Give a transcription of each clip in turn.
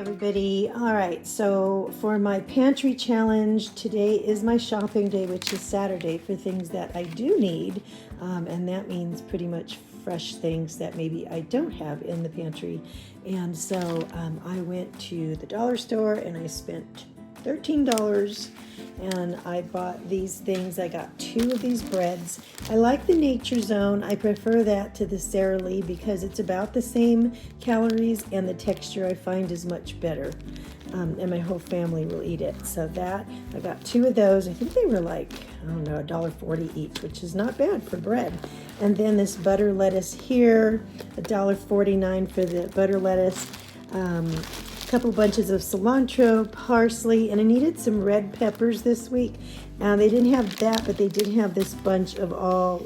everybody. All right, so for my pantry challenge, today is my shopping day, which is Saturday, for things that I do need. And that means pretty much fresh things that maybe I don't have in the pantry. And so I went to the dollar store and I spent $13 and I bought these things. I got 2 of these breads. I like the Nature Zone. I prefer that to the Sara Lee because it's about the same calories and the texture I find is much better. And my whole family will eat it. So that, I got 2 of those. I think they were like, I don't know, $1.40 each, which is not bad for bread. And then this butter lettuce here, $1.49 for the butter lettuce. Couple bunches of cilantro, parsley, and I needed some red peppers this week. They didn't have that, but they did have this bunch of all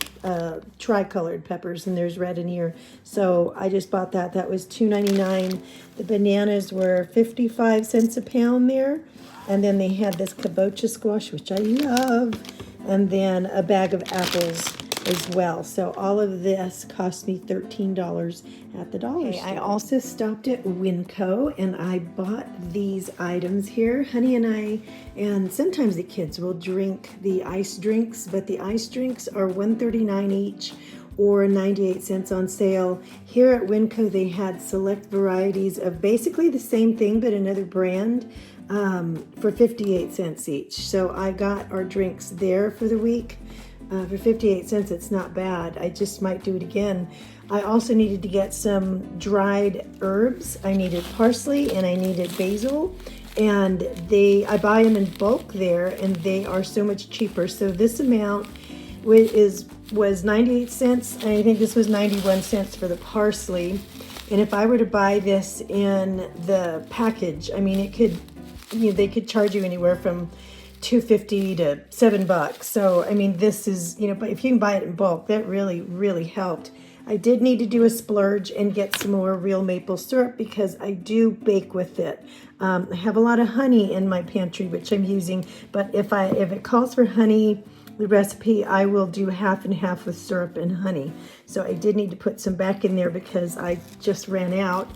tricolored peppers, and there's red in here. So I just bought that. That was $2.99. The bananas were 55 cents a pound there. And then they had this kabocha squash, which I love, and then a bag of apples as well. So all of this cost me $13 at the dollar store. I also stopped at Winco and I bought these items here. Honey and sometimes the kids will drink the ice drinks, but the ice drinks are $1.39 each or 98 cents on sale. Here at Winco, they had select varieties of basically the same thing, but another brand for 58 cents each. So I got our drinks there for the week. For 58 cents, it's not bad. I just might do it again. I also needed to get some dried herbs. I needed parsley and I needed basil. And I buy them in bulk there and they are so much cheaper. So this amount was 98 cents, and I think this was 91 cents for the parsley. And if I were to buy this in the package, I mean, they could charge you anywhere from $2.50 to $7. So, I mean, this is, but if you can buy it in bulk, that really, really helped. I did need to do a splurge and get some more real maple syrup because I do bake with it. I have a lot of honey in my pantry, which I'm using, but if it calls for honey, the recipe, I will do half and half with syrup and honey. So I did need to put some back in there because I just ran out.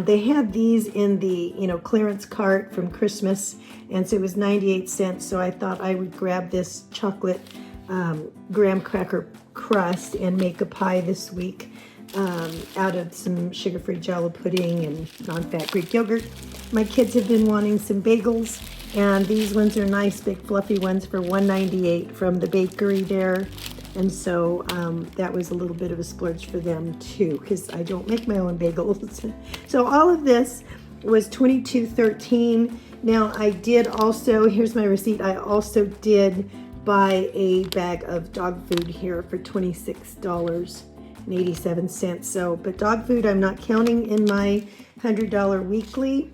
They had these in the clearance cart from Christmas, and so it was 98 cents. So I thought I would grab this chocolate graham cracker crust and make a pie this week out of some sugar-free Jell-O pudding and non-fat Greek yogurt. My kids have been wanting some bagels, and these ones are nice, big fluffy ones for $1.98 from the bakery there. And so that was a little bit of a splurge for them too, because I don't make my own bagels. So all of this was $22.13. Now I did also, here's my receipt, I also did buy a bag of dog food here for $26.87. So, but dog food I'm not counting in my $100 weekly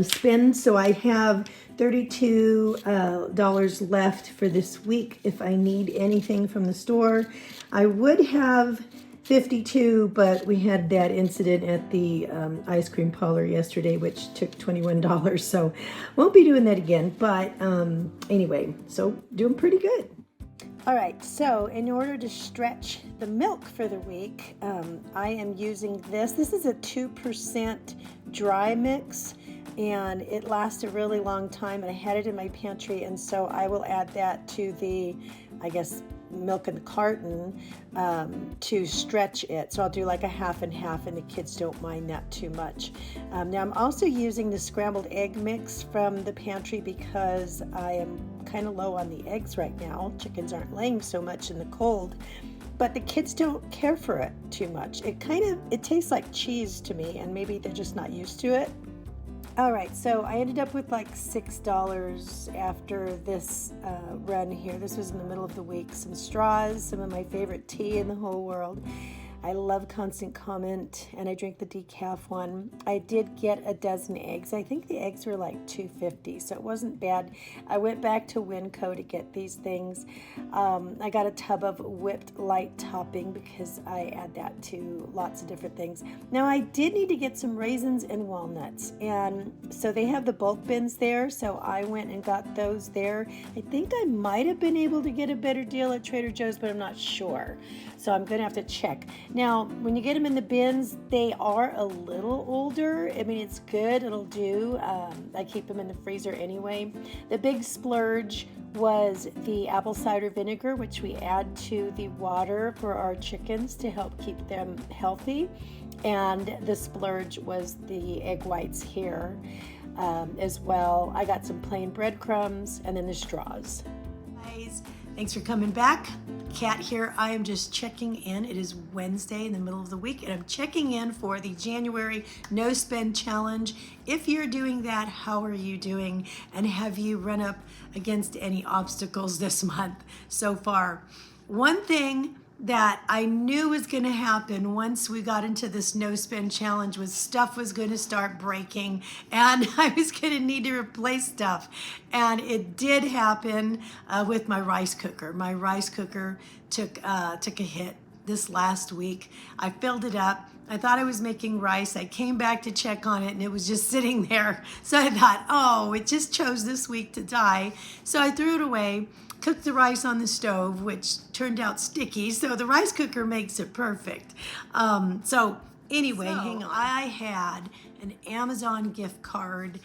spend. So I have $32 left for this week if I need anything from the store. I would have 52, but we had that incident at the ice cream parlor yesterday, which took $21. So won't be doing that again. But anyway, so doing pretty good. All right, so in order to stretch the milk for the week, I am using this. This is a 2% dry mix, and it lasts a really long time, and I had it in my pantry, and so I will add that to the, milk in the carton to stretch it. So I'll do like a half and half, and the kids don't mind that too much. Now I'm also using the scrambled egg mix from the pantry because I am kind of low on the eggs right now. Chickens aren't laying so much in the cold, but the kids don't care for it too much. It tastes like cheese to me, and maybe they're just not used to it. All right, so I ended up with like $6 after this run here. This was in the middle of the week. Some straws, some of my favorite tea in the whole world. I love Constant Comment, and I drink the decaf one. I did get a dozen eggs. I think the eggs were like $2.50, so it wasn't bad. I went back to Winco to get these things. I got a tub of whipped light topping because I add that to lots of different things. Now, I did need to get some raisins and walnuts, and so they have the bulk bins there, so I went and got those there. I think I might have been able to get a better deal at Trader Joe's, but I'm not sure. So I'm going to have to check. Now, when you get them in the bins, they are a little older. I mean, it's good, it'll do. I keep them in the freezer anyway. The big splurge was the apple cider vinegar, which we add to the water for our chickens to help keep them healthy. And the splurge was the egg whites here as well. I got some plain breadcrumbs and then the straws. Guys, thanks for coming back. Kat here. I am just checking in. It is Wednesday in the middle of the week, and I'm checking in for the January No Spend Challenge. If you're doing that, how are you doing? And have you run up against any obstacles this month so far? One thing that I knew was going to happen once we got into this no spend challenge was stuff was going to start breaking and I was going to need to replace stuff. And it did happen with my rice cooker. My rice cooker took a hit this last week. I filled it up. I thought I was making rice. I came back to check on it and it was just sitting there. So I thought, oh, it just chose this week to die. So I threw it away. Cooked the rice on the stove, which turned out sticky, so the rice cooker makes it perfect. So anyway, hang on. I had an Amazon gift card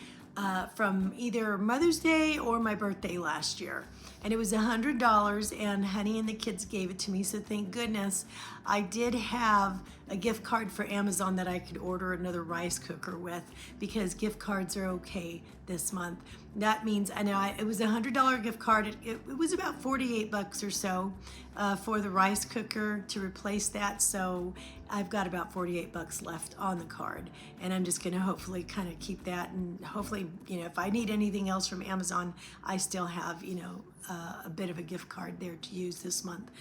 from either Mother's Day or my birthday last year. And it was $100, and Honey and the kids gave it to me, so thank goodness I did have a gift card for Amazon that I could order another rice cooker with, because gift cards are okay this month. That means, I know it was a $100 gift card. It was about 48 bucks or so for the rice cooker to replace that. So I've got about 48 bucks left on the card, and I'm just gonna hopefully kind of keep that, and hopefully, if I need anything else from Amazon, I still have, a bit of a gift card there to use this month.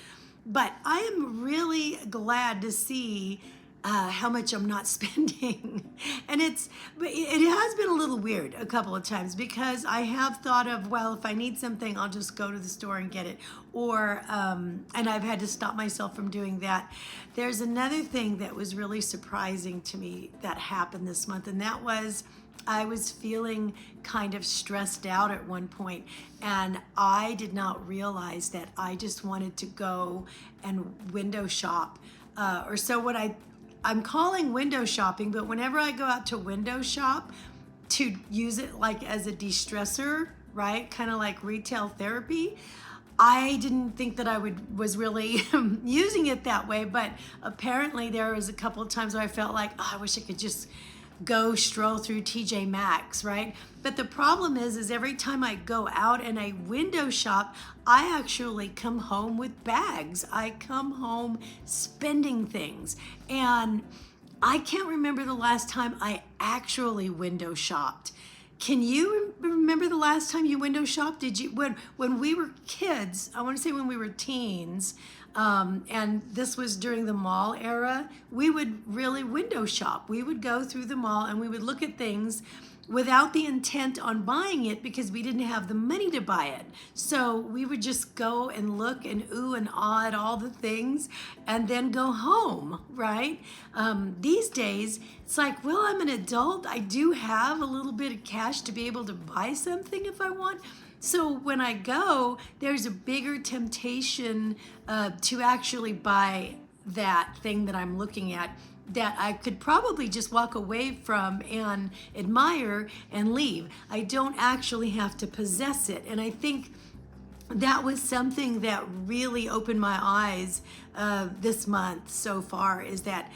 But I am really glad to see how much I'm not spending. And it has been a little weird a couple of times, because I have thought of, well, if I need something, I'll just go to the store and get it. Or, and I've had to stop myself from doing that. There's another thing that was really surprising to me that happened this month, and that was I was feeling kind of stressed out at one point, and I did not realize that I just wanted to go and window shop. Or so what I'm calling window shopping, but whenever I go out to window shop to use it like as a de-stressor, right? Kind of like retail therapy. I didn't think that I was really using it that way, but apparently there was a couple of times where I felt like, oh, I wish I could just go stroll through TJ Maxx, right? But the problem is every time I go out and I window shop, I actually come home with bags. I come home spending things. And I can't remember the last time I actually window shopped. Can you remember the last time you window shopped? Did you, when we were kids, I want to say when we were teens, and this was during the mall era, we would really window shop. We would go through the mall and we would look at things without the intent on buying it, because we didn't have the money to buy it. So we would just go and look and ooh and ah at all the things and then go home, right? These days, it's like, well, I'm an adult. I do have a little bit of cash to be able to buy something if I want. So when I go, there's a bigger temptation to actually buy that thing that I'm looking at, that I could probably just walk away from and admire and leave. I don't actually have to possess it. And I think that was something that really opened my eyes this month so far, is that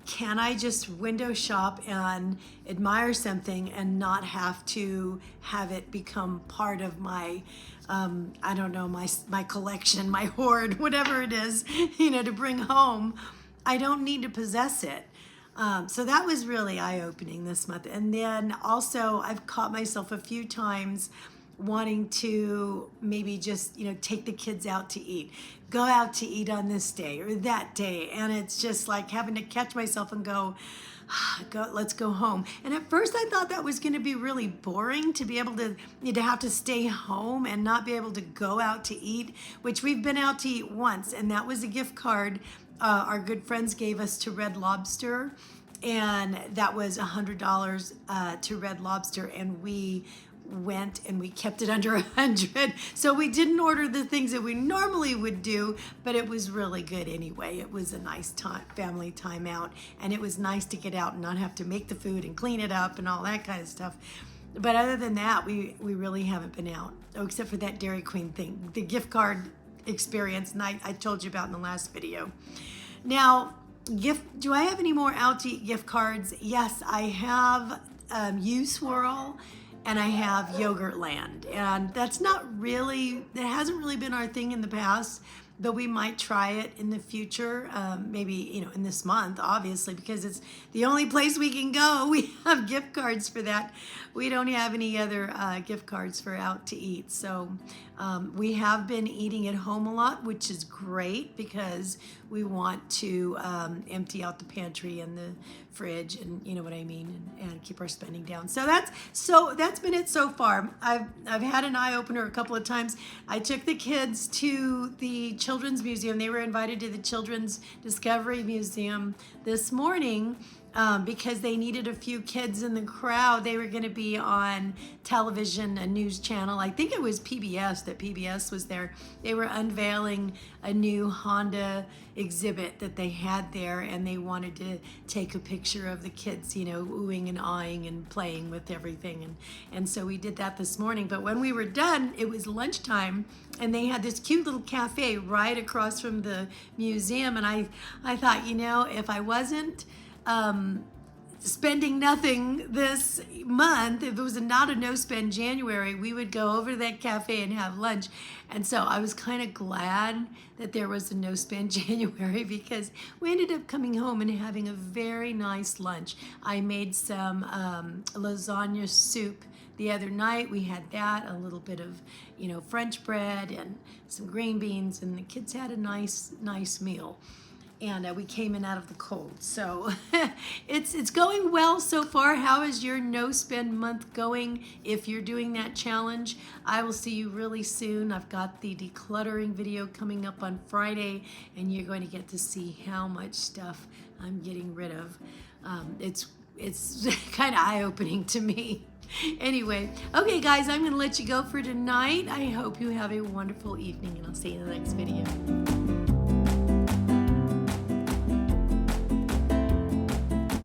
can I just window shop and admire something and not have to have it become part of my, I don't know, my collection, my hoard, whatever it is, to bring home. I don't need to possess it. So that was really eye-opening this month. And then also I've caught myself a few times wanting to maybe just, take the kids out to eat. Go out to eat on this day or that day. And it's just like having to catch myself and go, let's go home. And at first I thought that was going to be really boring, to be able to have to stay home and not be able to go out to eat, which we've been out to eat once. And that was a gift card our good friends gave us to Red Lobster. And that was $100 to Red Lobster. And we went and we kept it under 100. So we didn't order the things that we normally would do, but it was really good anyway. It was a nice time, family time out, and it was nice to get out and not have to make the food and clean it up and all that kind of stuff. But other than that, we really haven't been out. Oh, except for that Dairy Queen thing, the gift card experience, and I told you about in the last video. Now, do I have any more out to eat gift cards? Yes, I have U-Swirl, and I have Yogurtland, and that's not really, it hasn't really been our thing in the past, though we might try it in the future, maybe, in this month, obviously, because it's the only place we can go. We have gift cards for that. We don't have any other gift cards for out to eat. So we have been eating at home a lot, which is great because we want to empty out the pantry and the fridge, and you know what I mean, and keep our spending down. So that's been it so far. I've had an eye opener a couple of times. I took the kids to the Children's Museum. They were invited to the Children's Discovery Museum this morning because they needed a few kids in the crowd. They were going to be on television, a news channel. I think it was PBS, that PBS was there. They were unveiling a new Honda exhibit that they had there, and they wanted to take a picture of the kids, oohing and eyeing and playing with everything. And so we did that this morning. But when we were done, it was lunchtime, and they had this cute little cafe right across from the museum. And I thought, if I wasn't spending nothing this month, if it was not a no-spend January, we would go over to that cafe and have lunch. And so I was kind of glad that there was a no-spend January, because we ended up coming home and having a very nice lunch. I made some lasagna soup the other night. We had that, a little bit of French bread and some green beans, and the kids had a nice meal. And we came in out of the cold. So it's going well so far. How is your no-spend month going if you're doing that challenge? I will see you really soon. I've got the decluttering video coming up on Friday, and you're going to get to see how much stuff I'm getting rid of. It's kind of eye-opening to me. Anyway, okay guys, I'm going to let you go for tonight. I hope you have a wonderful evening, and I'll see you in the next video.